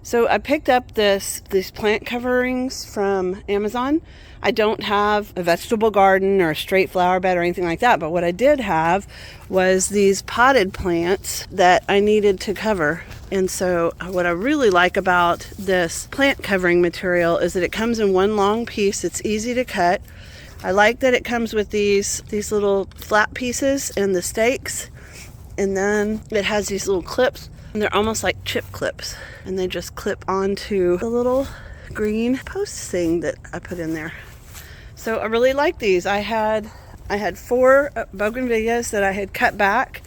So I picked up these plant coverings from Amazon. I don't have a vegetable garden or a straight flower bed or anything like that, but what I did have was these potted plants that I needed to cover. And so what I really like about this plant covering material is that it comes in one long piece. It's easy to cut. I like that it comes with these little flat pieces and the stakes, and then it has these little clips. And they're almost like chip clips, and they just clip onto the little green post thing that I put in there. So I really like these. I had 4 bougainvilleas that I had cut back,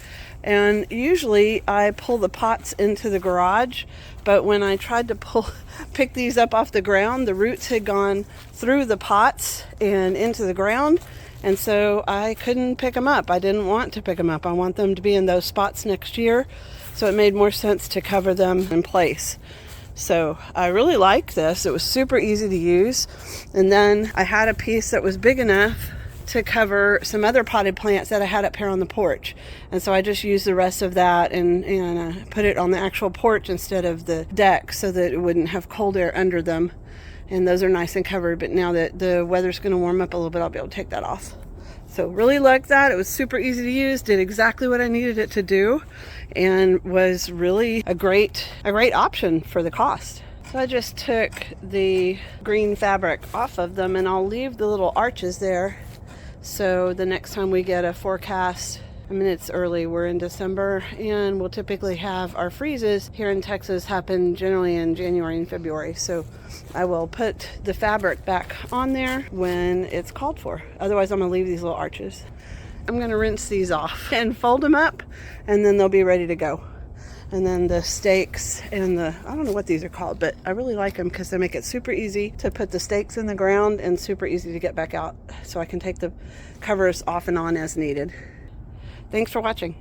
and usually I pull the pots into the garage, but when I tried to pick these up off the ground, the roots had gone through the pots and into the ground, and so I couldn't pick them up. I didn't want to pick them up. I want them to be in those spots next year. So it made more sense to cover them in place. So I really like this. It was super easy to use. And then I had a piece that was big enough to cover some other potted plants that I had up here on the porch. And so I just used the rest of that and put it on the actual porch instead of the deck so that it wouldn't have cold air under them. And those are nice and covered. But now that the weather's going to warm up a little bit, I'll be able to take that off. So really liked that. It was super easy to use, did exactly what I needed it to do, and was really a great option for the cost. So I just took the green fabric off of them, and I'll leave the little arches there. So the next time we get a forecast, I mean, it's early, we're in December, and we'll typically have our freezes here in Texas happen generally in January and February. So I will put the fabric back on there when it's called for. Otherwise, I'm gonna leave these little arches. I'm gonna rinse these off and fold them up, and then they'll be ready to go. And then the stakes and I don't know what these are called, but I really like them because they make it super easy to put the stakes in the ground and super easy to get back out. So I can take the covers off and on as needed. Thanks for watching.